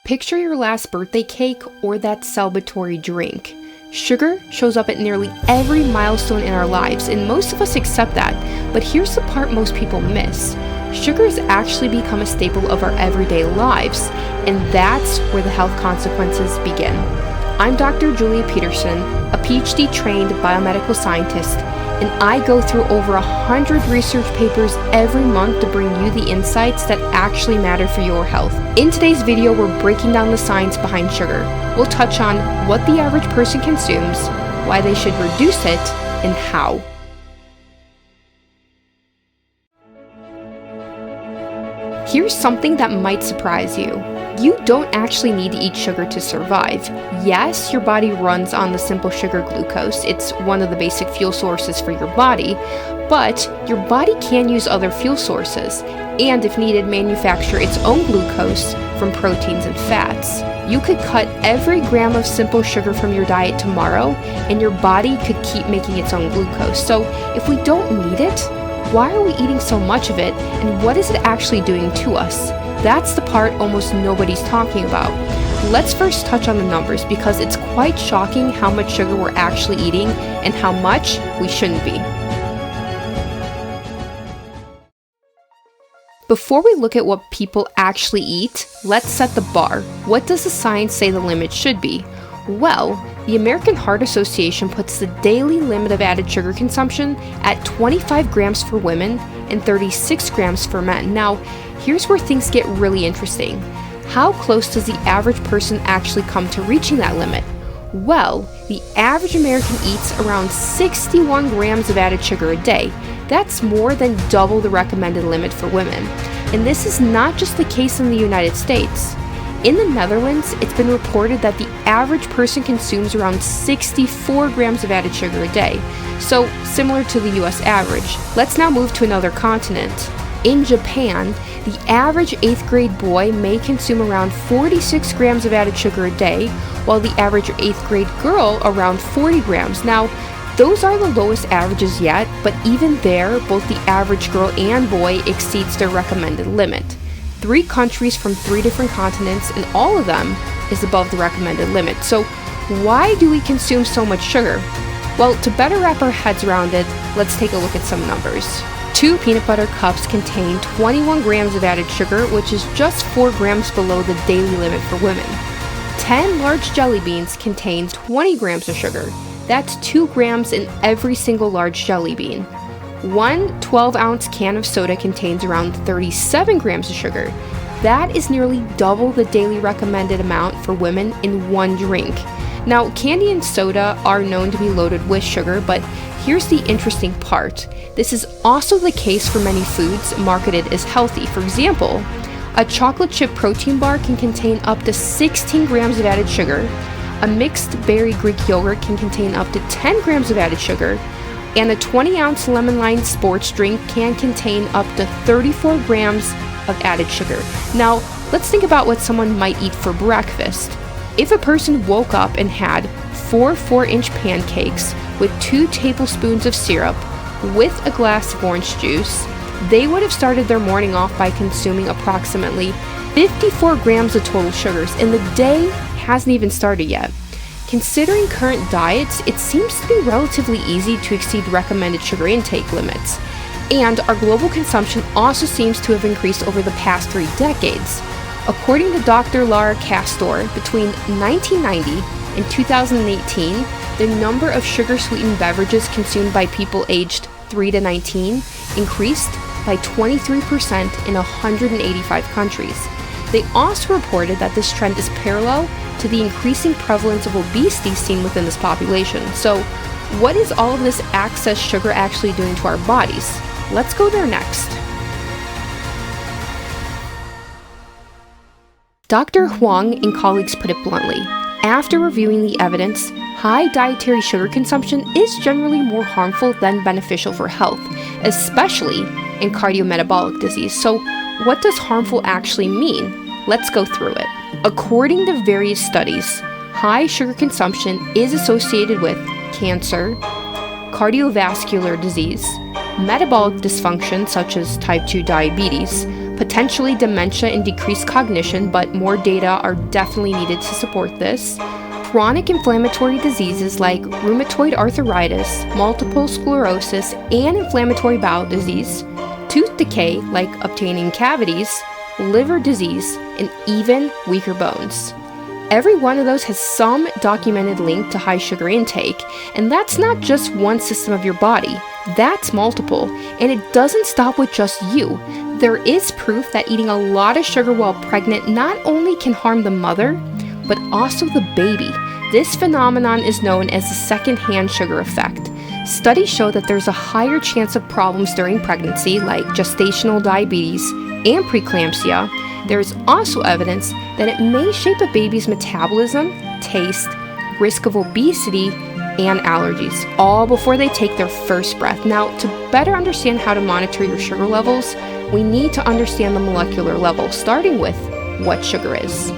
Picture your last birthday cake or that celebratory drink. Sugar shows up at nearly every milestone in our lives, and most of us accept that. But here's the part most people miss. Sugar has actually become a staple of our everyday lives, and that's where the health consequences begin. I'm Dr. Julia Peterson, a PhD-trained biomedical scientist, and I go through over 100 research papers every month to bring you the insights that actually matter for your health. In today's video, we're breaking down the science behind sugar. We'll touch on what the average person consumes, why they should reduce it, and how. Here's something that might surprise you. You don't actually need to eat sugar to survive. Yes, your body runs on the simple sugar glucose. It's one of the basic fuel sources for your body, but your body can use other fuel sources, and if needed, manufacture its own glucose from proteins and fats. You could cut every gram of simple sugar from your diet tomorrow, and your body could keep making its own glucose. So if we don't need it, why are we eating so much of it, and what is it actually doing to us? That's the part almost nobody's talking about. Let's first touch on the numbers, because it's quite shocking how much sugar we're actually eating and how much we shouldn't be. Before we look at what people actually eat, let's set the bar. What does the science say the limit should be? Well, the American Heart Association puts the daily limit of added sugar consumption at 25 grams for women and 36 grams for men. Now, here's where things get really interesting. How close does the average person actually come to reaching that limit? Well, the average American eats around 61 grams of added sugar a day. That's more than double the recommended limit for women. And this is not just the case in the United States. In the Netherlands, it's been reported that the average person consumes around 64 grams of added sugar a day, so similar to the US average. Let's now move to another continent. In Japan, the average 8th grade boy may consume around 46 grams of added sugar a day, while the average 8th grade girl around 40 grams. Now, those are the lowest averages yet, but even there, both the average girl and boy exceeds their recommended limit. 3 countries from 3 different continents, and all of them is above the recommended limit. So why do we consume so much sugar? Well, to better wrap our heads around it, let's take a look at some numbers. 2 peanut butter cups contain 21 grams of added sugar, which is just 4 grams below the daily limit for women. 10 large jelly beans contain 20 grams of sugar. That's 2 grams in every single large jelly bean. 1 12-ounce can of soda contains around 37 grams of sugar. That is nearly double the daily recommended amount for women in one drink. Now, candy and soda are known to be loaded with sugar, but here's the interesting part. This is also the case for many foods marketed as healthy. For example, a chocolate chip protein bar can contain up to 16 grams of added sugar. A mixed berry Greek yogurt can contain up to 10 grams of added sugar. And a 20-ounce lemon-lime sports drink can contain up to 34 grams of added sugar. Now, let's think about what someone might eat for breakfast. If a person woke up and had 4 4-inch pancakes with 2 tablespoons of syrup with a glass of orange juice, they would have started their morning off by consuming approximately 54 grams of total sugars, and the day hasn't even started yet. Considering current diets, it seems to be relatively easy to exceed recommended sugar intake limits. And our global consumption also seems to have increased over the past 3 decades. According to Dr. Lara Castor, between 1990 and 2018, the number of sugar-sweetened beverages consumed by people aged 3 to 19 increased by 23% in 185 countries. They also reported that this trend is parallel to the increasing prevalence of obesity seen within this population. So, what is all of this excess sugar actually doing to our bodies? Let's go there next. Dr. Huang and colleagues put it bluntly. After reviewing the evidence, high dietary sugar consumption is generally more harmful than beneficial for health, especially in cardiometabolic disease. So, what does harmful actually mean? Let's go through it. According to various studies, high sugar consumption is associated with cancer, cardiovascular disease, metabolic dysfunction such as type 2 diabetes, potentially dementia and decreased cognition, but more data are definitely needed to support this. Chronic inflammatory diseases like rheumatoid arthritis, multiple sclerosis, and inflammatory bowel disease, tooth decay like obtaining cavities, liver disease, and even weaker bones. Every one of those has some documented link to high sugar intake, and that's not just one system of your body, that's multiple, and it doesn't stop with just you. There is proof that eating a lot of sugar while pregnant not only can harm the mother, but also the baby. This phenomenon is known as the second-hand sugar effect. Studies show that there's a higher chance of problems during pregnancy, like gestational diabetes and preeclampsia. There's also evidence that it may shape a baby's metabolism, taste, risk of obesity, and allergies, all before they take their first breath. Now, to better understand how to monitor your sugar levels, we need to understand the molecular level, starting with what sugar is.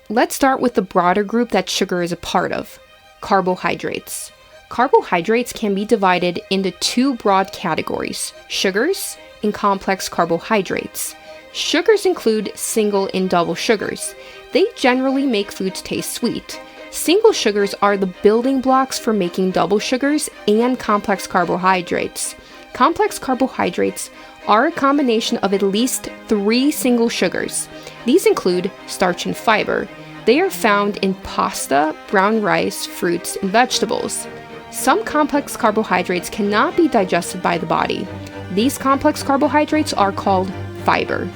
Let's start with the broader group that sugar is a part of, carbohydrates. Carbohydrates can be divided into two broad categories, sugars and complex carbohydrates. Sugars include single and double sugars. They generally make foods taste sweet. Single sugars are the building blocks for making double sugars and complex carbohydrates. Complex carbohydrates are a combination of at least 3 single sugars. These include starch and fiber. They are found in pasta, brown rice, fruits, and vegetables. Some complex carbohydrates cannot be digested by the body. These complex carbohydrates are called fiber.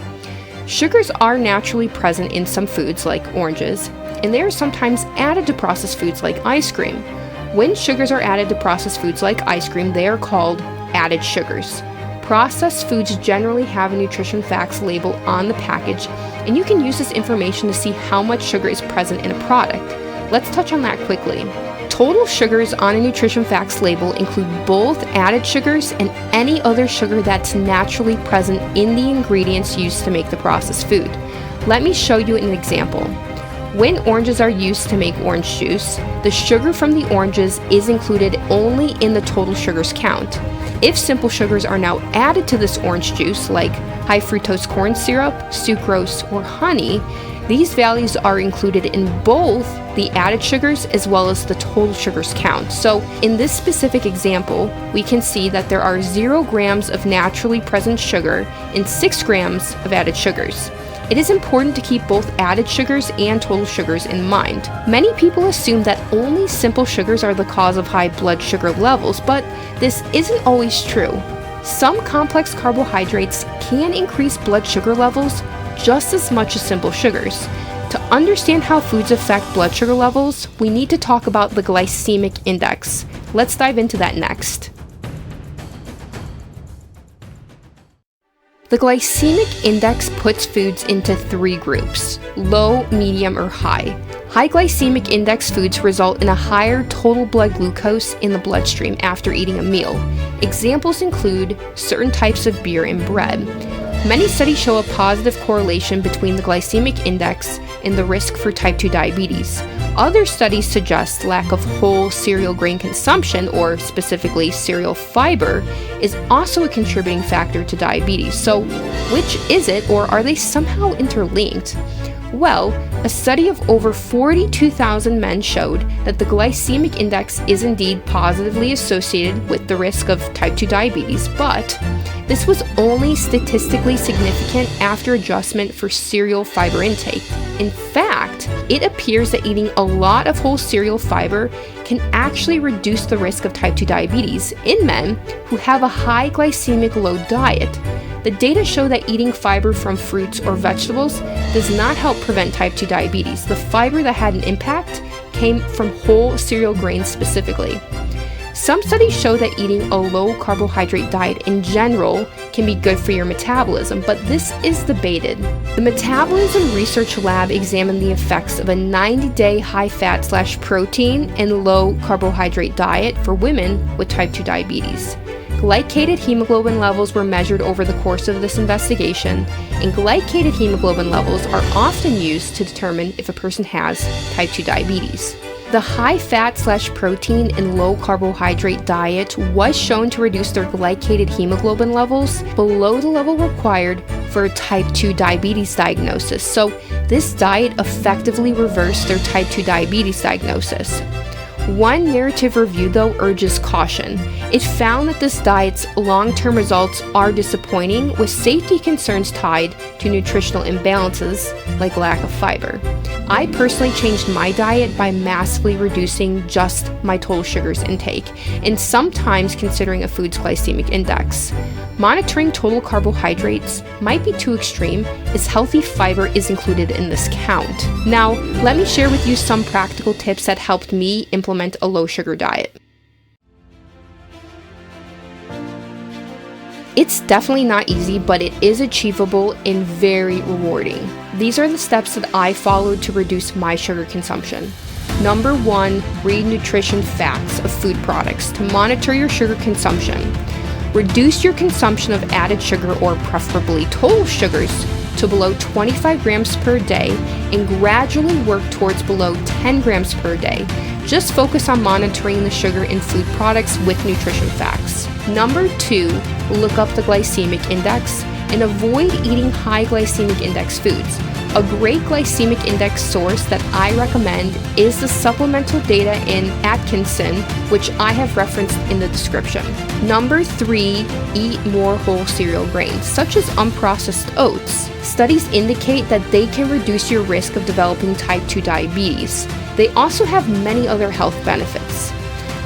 Sugars are naturally present in some foods like oranges, and they are sometimes added to processed foods like ice cream. When sugars are added to processed foods like ice cream, they are called added sugars. Processed foods generally have a nutrition facts label on the package, and you can use this information to see how much sugar is present in a product. Let's touch on that quickly. Total sugars on a nutrition facts label include both added sugars and any other sugar that's naturally present in the ingredients used to make the processed food. Let me show you an example. When oranges are used to make orange juice, the sugar from the oranges is included only in the total sugars count. If simple sugars are now added to this orange juice, like high fructose corn syrup, sucrose, or honey, these values are included in both the added sugars as well as the total sugars count. So in this specific example, we can see that there are 0 grams of naturally present sugar and 6 grams of added sugars. It is important to keep both added sugars and total sugars in mind. Many people assume that only simple sugars are the cause of high blood sugar levels, but this isn't always true. Some complex carbohydrates can increase blood sugar levels just as much as simple sugars. To understand how foods affect blood sugar levels, we need to talk about the glycemic index. Let's dive into that next. The glycemic index puts foods into 3 groups: low, medium, or high. High glycemic index foods result in a higher total blood glucose in the bloodstream after eating a meal. Examples include certain types of beer and bread. Many studies show a positive correlation between the glycemic index and the risk for type 2 diabetes. Other studies suggest lack of whole cereal grain consumption, or specifically cereal fiber, is also a contributing factor to diabetes. So, which is it, or are they somehow interlinked? Well, a study of over 42,000 men showed that the glycemic index is indeed positively associated with the risk of type 2 diabetes, but this was only statistically significant after adjustment for cereal fiber intake. In fact, it appears that eating a lot of whole cereal fiber can actually reduce the risk of type 2 diabetes in men who have a high glycemic load diet. The data show that eating fiber from fruits or vegetables does not help prevent type 2 diabetes. The fiber that had an impact came from whole cereal grains specifically. Some studies show that eating a low carbohydrate diet in general can be good for your metabolism, but this is debated. The Metabolism Research Lab examined the effects of a 90-day high-fat/protein and low carbohydrate diet for women with type 2 diabetes. Glycated hemoglobin levels were measured over the course of this investigation, and glycated hemoglobin levels are often used to determine if a person has type 2 diabetes. The high fat/protein and low carbohydrate diet was shown to reduce their glycated hemoglobin levels below the level required for a type 2 diabetes diagnosis. So this diet effectively reversed their type 2 diabetes diagnosis. One narrative review, though, urges caution. It found that this diet's long-term results are disappointing, with safety concerns tied to nutritional imbalances like lack of fiber. I personally changed my diet by massively reducing just my total sugars intake, and sometimes considering a food's glycemic index. Monitoring total carbohydrates might be too extreme, as healthy fiber is included in this count. Now, let me share with you some practical tips that helped me implement a low-sugar diet. It's definitely not easy, but it is achievable and very rewarding. These are the steps that I followed to reduce my sugar consumption. Number 1, read nutrition facts of food products to monitor your sugar consumption. Reduce your consumption of added sugar, or preferably total sugars, to below 25 grams per day and gradually work towards below 10 grams per day. Just focus on monitoring the sugar in food products with nutrition facts. Number 2, look up the glycemic index and avoid eating high glycemic index foods. A great glycemic index source that I recommend is the supplemental data in Atkinson, which I have referenced in the description. Number 3, eat more whole cereal grains, such as unprocessed oats. Studies indicate that they can reduce your risk of developing type 2 diabetes. They also have many other health benefits.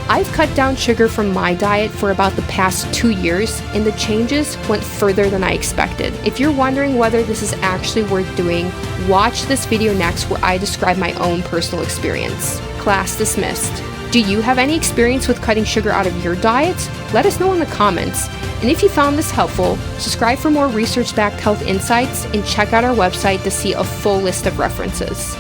I've cut down sugar from my diet for about the past 2 years, and the changes went further than I expected. If you're wondering whether this is actually worth doing, watch this video next where I describe my own personal experience. Class dismissed. Do you have any experience with cutting sugar out of your diet? Let us know in the comments. And if you found this helpful, subscribe for more research-backed health insights and check out our website to see a full list of references.